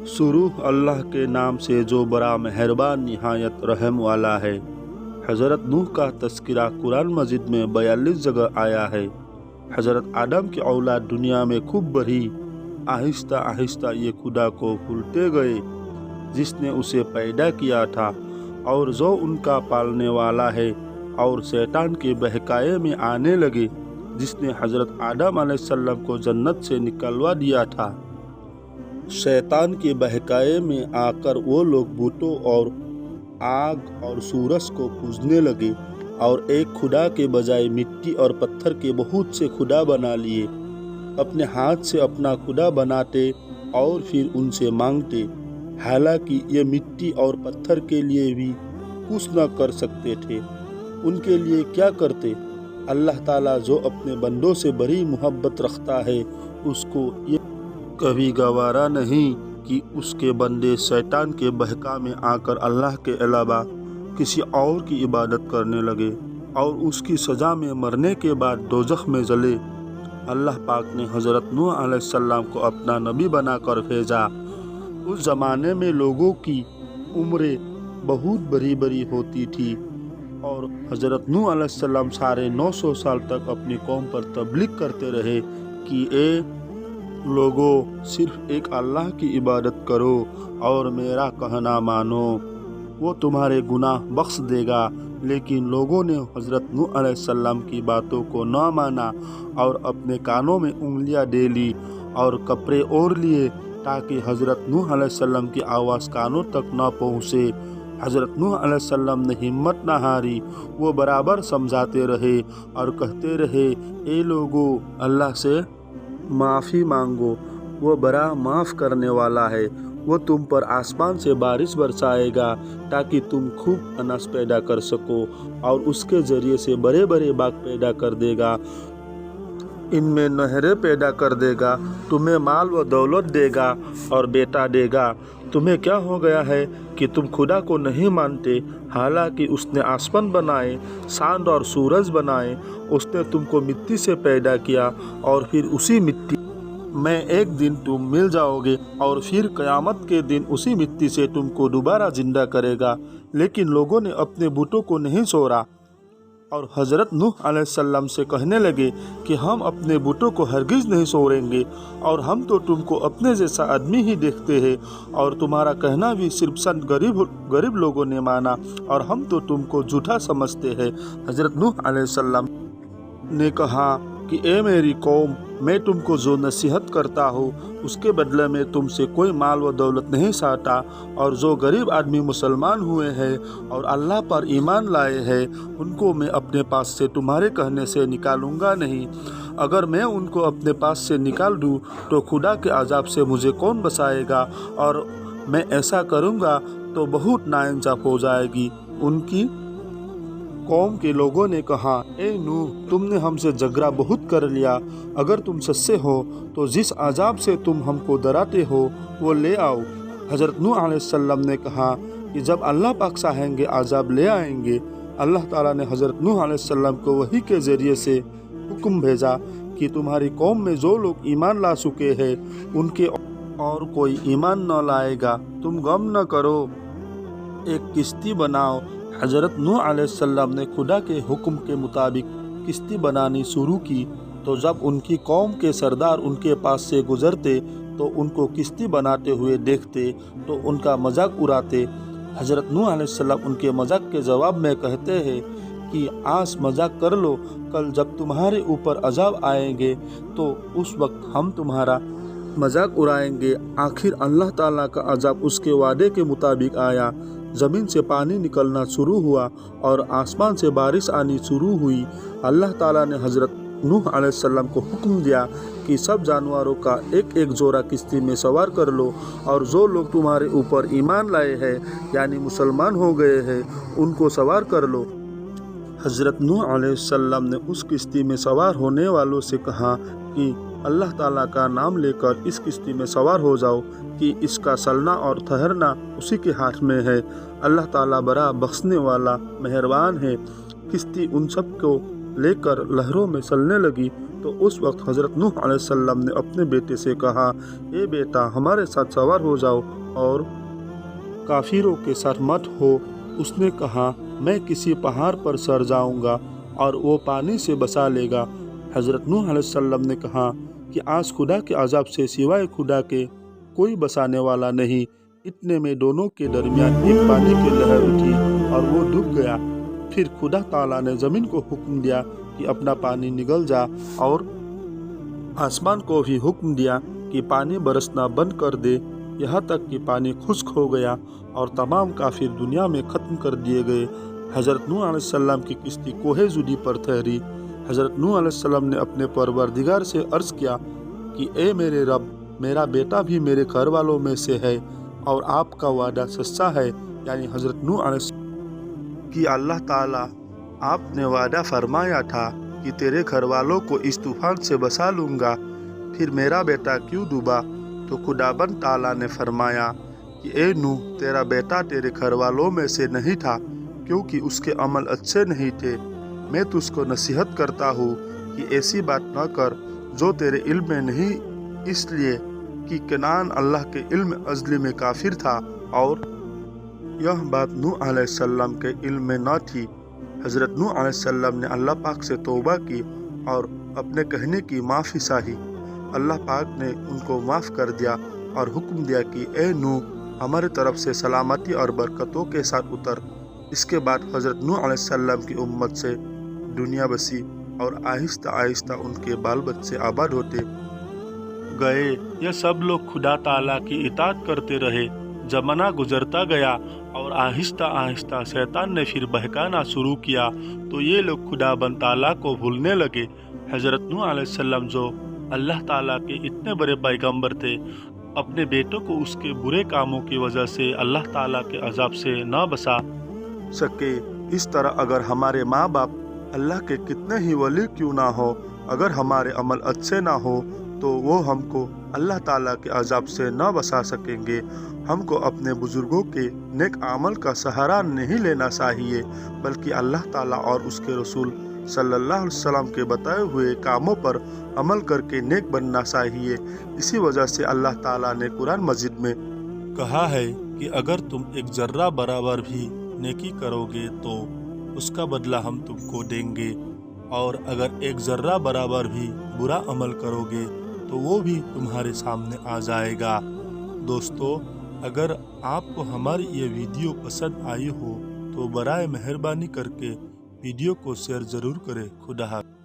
शुरू अल्लाह के नाम से जो बड़ा मेहरबान निहायत रहम वाला है। हज़रत नूह का तज़किरा कुरान मजीद में 42 जगह आया है। हज़रत आदम की औलाद दुनिया में खूब बढ़ी। आहिस्ता आहिस्ता ये खुदा को भूलते गए जिसने उसे पैदा किया था और जो उनका पालने वाला है, और शैतान के बहकाए में आने लगे जिसने हज़रत आदम अलैहिस्सलाम को जन्नत से निकलवा दिया था। शैतान के बहकाए में आकर वो लोग बूतों और आग और सूरज को पूजने लगे और एक खुदा के बजाय मिट्टी और पत्थर के बहुत से खुदा बना लिए। अपने हाथ से अपना खुदा बनाते और फिर उनसे मांगते, हालांकि ये मिट्टी और पत्थर के लिए भी कुछ न कर सकते थे। उनके लिए क्या करते? अल्लाह ताला जो अपने बंदों से बड़ी मोहब्बत रखता है, उसको ये कभी गवारा नहीं कि उसके बंदे शैतान के बहका में आकर अल्लाह के अलावा किसी और की इबादत करने लगे और उसकी सज़ा में मरने के बाद दोज़ख में जले। अल्लाह पाक ने हज़रत नूह अलैहिस्सलाम को अपना नबी बनाकर भेजा। उस ज़माने में लोगों की उम्रें बहुत बड़ी बड़ी होती थी और हज़रत नूह अलैहिस्सलाम साढ़े 900 साल तक अपनी कौम पर तबलीग करते रहे कि ए लोगों, सिर्फ एक अल्लाह की इबादत करो और मेरा कहना मानो, वो तुम्हारे गुनाह बख्श देगा। लेकिन लोगों ने हज़रत नूह अलैहिस्सलाम की बातों को न माना और अपने कानों में उंगलियां दे ली और कपड़े ओढ़ लिए ताकि हज़रत नूह अलैहिस्सलाम की आवाज़ कानों तक न पहुँचे। हज़रत नूह अलैहिस्सलाम ने हिम्मत न हारी। वो बराबर समझाते रहे और कहते रहे, ए लोगों, अल्लाह से माफ़ी मांगो, वो बड़ा माफ़ करने वाला है। वो तुम पर आसमान से बारिश बरसाएगा ताकि तुम खूब अनाज पैदा कर सको और उसके ज़रिए से बड़े बड़े बाग पैदा कर देगा, इनमें नहरें पैदा कर देगा, तुम्हें माल व दौलत देगा और बेटा देगा। तुम्हें क्या हो गया है कि तुम खुदा को नहीं मानते? हालांकि उसने आसमान बनाए, चांद और सूरज बनाए। उसने तुमको मिट्टी से पैदा किया और फिर उसी मिट्टी में एक दिन तुम मिल जाओगे और फिर क़यामत के दिन उसी मिट्टी से तुमको दोबारा जिंदा करेगा। लेकिन लोगों ने अपने बूतों को नहीं छोड़ा और हज़रत नूह अलैहिस्सलाम से कहने लगे कि हम अपने बूतों को हरगिज़ नहीं छोड़ेंगे और हम तो तुमको अपने जैसा आदमी ही देखते हैं और तुम्हारा कहना भी सिर्फ चंद गरीब लोगों ने माना और हम तो तुमको झूठा समझते हैं। हज़रत नूह अलैहिस्सलाम ने कहा कि ए मेरी कौम, मैं तुमको जो नसीहत करता हूँ उसके बदले में तुमसे कोई माल व दौलत नहीं चाहता, और जो गरीब आदमी मुसलमान हुए हैं और अल्लाह पर ईमान लाए हैं उनको मैं अपने पास से तुम्हारे कहने से निकालूंगा नहीं। अगर मैं उनको अपने पास से निकाल दूँ तो खुदा के अज़ाब से मुझे कौन बचाएगा, और मैं ऐसा करूँगा तो बहुत नाइंसाफ़ हो जाएगी। उनकी कौम के लोगों ने कहा, ए नूह, तुमने हमसे झगड़ा बहुत कर लिया। अगर तुम सच्चे हो तो जिस अजाब से तुम हमको डराते हो वो ले आओ। हज़रत नूह अलैहिस्सलाम ने कहा कि जब अल्लाह पाक चाहेंगे अजाब ले आएंगे। अल्लाह ताला ने हज़रत नूह अलैहिस्सलाम को वही के ज़रिए से हुक्म भेजा कि तुम्हारी कौम में जो लोग ईमान ला चुके हैं उनके और कोई ईमान न लाएगा। तुम गम न करो, एक किश्ती बनाओ। हज़रत नूह अलैहिस्सलाम ने खुदा के हुक्म के मुताबिक किश्ती बनानी शुरू की। तो जब उनकी कौम के सरदार उनके पास से गुजरते तो उनको किश्ती बनाते हुए देखते तो उनका मजाक उड़ाते। हज़रत नूह अलैहिस्सलाम उनके मजाक के जवाब में कहते हैं कि आज मजाक कर लो, कल जब तुम्हारे ऊपर अजाब आएंगे तो उस वक्त हम तुम्हारा मजाक उड़ाएंगे। आखिर अल्लाह ताला का अजाब उसके वादे के मुताबिक आया। ज़मीन से पानी निकलना शुरू हुआ और आसमान से बारिश आनी शुरू हुई। अल्लाह ताला ने हज़रत नूह अलैहिस्सलाम को हुक्म दिया कि सब जानवरों का एक एक जोड़ा किश्ती में सवार कर लो और जो लोग तुम्हारे ऊपर ईमान लाए हैं यानी मुसलमान हो गए हैं उनको सवार कर लो। हज़रत नूह अलैहिस्सलाम ने उस किश्ती में सवार होने वालों से कहा कि अल्लाह ताला का नाम लेकर इस किश्ती में सवार हो जाओ कि इसका चलना और ठहरना उसी के हाथ में है। अल्लाह ताला बड़ा बख्शने वाला मेहरबान है। किश्ती उन सब को लेकर लहरों में चलने लगी तो उस वक्त हज़रत नूह अलैहिस्सलाम ने अपने बेटे से कहा, ए बेटा, हमारे साथ सवार हो जाओ और काफिरों के साथ मत हो। उसने कहा, मैं किसी पहाड़ पर सर जाऊंगा और वो पानी से बसा लेगा। हज़रत नूह अलैहिस्सलाम ने कहा कि आज खुदा के अज़ाब से सिवाय खुदा के कोई बसाने वाला नहीं। इतने में दोनों के दरमियान एक पानी की लहर उठी और वो डूब गया। फिर खुदा ताला ने ज़मीन को हुक्म दिया कि अपना पानी निगल जा और आसमान को भी हुक्म दिया कि पानी बरसना बंद कर दे, यहाँ तक कि पानी खुश्क हो गया और तमाम काफिर दुनिया में ख़त्म कर दिए गए। हज़रत नूह अलैहिस्सलाम की किश्ती कोहे जुदी पर ठहरी। हज़रत नूह अलैहिस्सलाम ने अपने परवरदिगार से अर्ज़ किया कि ए मेरे रब, मेरा बेटा भी मेरे घर वालों में से है और आपका वादा सच्चा है। यानी हज़रत नूह अलैहिस्सलाम कि अल्लाह ताला, आपने वादा फरमाया था कि तेरे घर वालों को इस तूफान से बसा लूँगा, फिर मेरा बेटा क्यों डूबा? तो खुदाबंद ताला ने फरमाया कि ए नूह, तेरा बेटा तेरे घर वालों में से नहीं था क्योंकि उसके अमल अच्छे नहीं थे। मैं तुझको नसीहत करता हूँ कि ऐसी बात न कर जो तेरे इल्म में नहीं, इसलिए कि कनान अल्लाह के इल्म अज़ली में काफिर था और यह बात नूह अलैहिस्सलाम के इल्म में न थी। हज़रत नूह अलैहिस्सलाम ने अल्लाह पाक से तौबा की और अपने कहने की माफ़ी चाही। अल्लाह पाक ने उनको माफ़ कर दिया और हुक्म दिया कि ए नूह, हमारे तरफ से सलामती और बरकतों के साथ उतर। इसके बाद हज़रत नूह अलैहिस्सलाम की उम्मत से दुनिया बसी और आहिस्ता आहिस्ता उनके बाल बच्चे आबाद होते गए। ये सब लोग खुदा ताला की इताअत करते रहे। ज़माना गुजरता गया और आहिस्ता आहिस्ता शैतान ने फिर बहकाना शुरू किया तो ये लोग खुदाबंद ताला को भूलने लगे। हज़रत नूह अलैहिस्सलाम जो अल्लाह ताला के इतने बड़े पैगंबर थे, अपने बेटों को उसके बुरे कामों की वजह से अल्लाह ताला के अज़ाब से न बचा सके। इस तरह अगर हमारे माँ बाप अल्लाह के कितने ही वली क्यों ना हो, अगर हमारे अमल अच्छे ना हो तो वो हमको अल्लाह ताला के अज़ाब से न बचा सकेंगे। हमको अपने बुज़ुर्गों के नेक अमल का सहारा नहीं लेना चाहिए, बल्कि अल्लाह ताला और उसके रसूल सल्लल्लाहु अलैहि वसल्लम के बताए हुए कामों पर अमल करके नेक बनना चाहिए। इसी वजह से अल्लाह ताला ने कुरान मजीद में कहा है कि अगर तुम एक जर्रा बराबर भी नेकी करोगे तो उसका बदला हम तुमको देंगे, और अगर एक जर्रा बराबर भी बुरा अमल करोगे तो वो भी तुम्हारे सामने आ जाएगा। दोस्तों, अगर आपको हमारी ये वीडियो पसंद आई हो तो बराए मेहरबानी करके वीडियो को शेयर ज़रूर करें। खुदा हाफ़िज़।